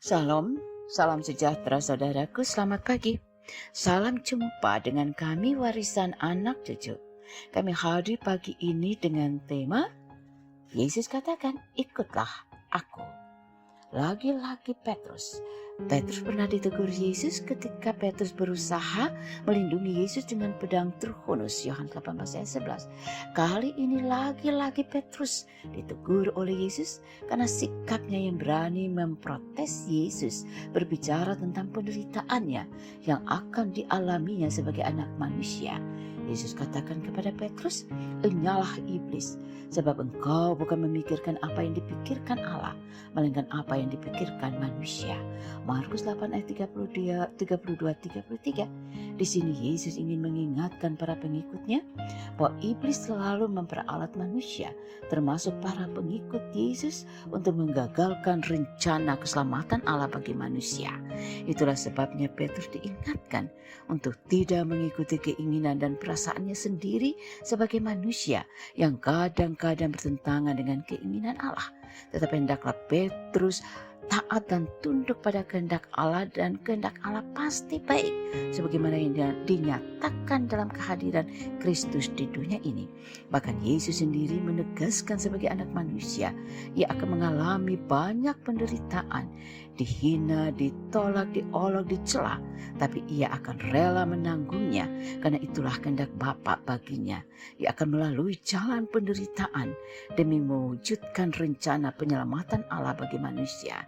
Salam, salam sejahtera saudaraku, selamat pagi. Salam jumpa dengan kami Warisan Anak Cucu. Kami hadir pagi ini dengan tema Yesus katakan, ikutlah aku. Lagi-lagi Petrus. Petrus pernah ditegur Yesus ketika Petrus berusaha melindungi Yesus dengan pedang Trachonus, Yohanes 18 ayat 11. Kali ini lagi-lagi Petrus ditegur oleh Yesus karena sikapnya yang berani memprotes Yesus, berbicara tentang penderitaannya yang akan dialaminya sebagai anak manusia. Yesus katakan kepada Petrus, "Enyalah iblis, sebab engkau bukan memikirkan apa yang dipikirkan Allah, melainkan apa yang dipikirkan manusia." Markus 8 ayat 32-33. Di sini Yesus ingin mengingatkan para pengikutnya bahwa iblis selalu memperalat manusia, termasuk para pengikut Yesus, untuk menggagalkan rencana keselamatan Allah bagi manusia. Itulah sebabnya Petrus diingatkan untuk tidak mengikuti keinginan dan perasaannya sendiri sebagai manusia yang kadang-kadang bertentangan dengan keinginan Allah. Tetapi hendaklah Petrus taat dan tunduk pada kehendak Allah, dan kehendak Allah pasti baik sebagaimana yang dinyatakan dalam kehadiran Kristus di dunia ini. Bahkan Yesus sendiri menegaskan sebagai anak manusia ia akan mengalami banyak penderitaan, dihina, ditolak, diolok, dicela, tapi ia akan rela menanggungnya karena itulah kehendak Bapa baginya. Ia akan melalui jalan penderitaan demi mewujudkan rencana penyelamatan Allah bagi manusia.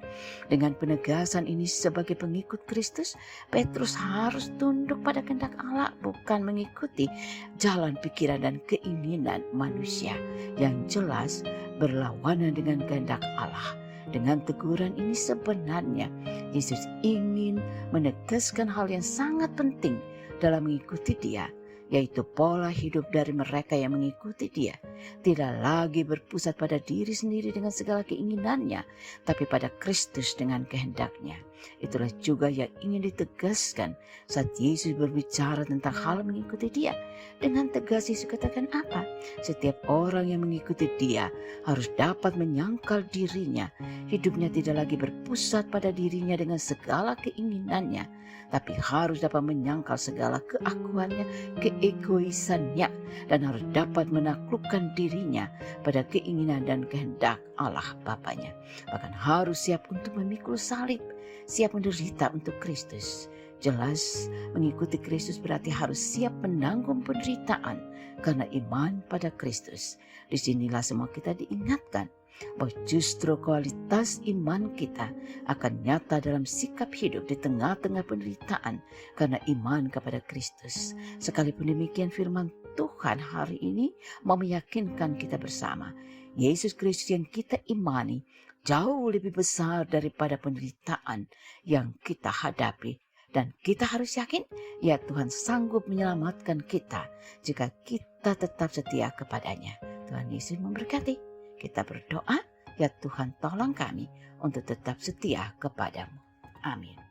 Dengan penegasan ini sebagai pengikut Kristus, Petrus harus tunduk pada kehendak Allah, bukan mengikuti jalan pikiran dan keinginan manusia yang jelas berlawanan dengan kehendak Allah. Dengan teguran ini sebenarnya Yesus ingin menegaskan hal yang sangat penting dalam mengikuti Dia, yaitu pola hidup dari mereka yang mengikuti Dia tidak lagi berpusat pada diri sendiri dengan segala keinginannya, tapi pada Kristus dengan kehendaknya. Itulah juga yang ingin ditegaskan saat Yesus berbicara tentang hal mengikuti Dia. Dengan tegas Yesus katakan apa? Setiap orang yang mengikuti Dia harus dapat menyangkal dirinya. Hidupnya tidak lagi berpusat pada dirinya dengan segala keinginannya, tapi harus dapat menyangkal segala keakuannya, keegoisannya, dan harus dapat menaklukkan dirinya pada keinginan dan kehendak Allah Bapanya. Bahkan harus siap untuk memikul salib, siap menderita untuk Kristus. Jelas mengikuti Kristus berarti harus siap menanggung penderitaan karena iman pada Kristus. Disinilah semua kita diingatkan bahwa justru kualitas iman kita akan nyata dalam sikap hidup di tengah-tengah penderitaan karena iman kepada Kristus. Sekalipun demikian, firman Tuhan hari ini mau meyakinkan kita bersama, Yesus Kristus yang kita imani jauh lebih besar daripada penderitaan yang kita hadapi. Dan kita harus yakin, ya Tuhan sanggup menyelamatkan kita jika kita tetap setia kepadanya. Tuhan Yesus memberkati. Kita berdoa, ya Tuhan tolong kami untuk tetap setia kepadamu. Amin.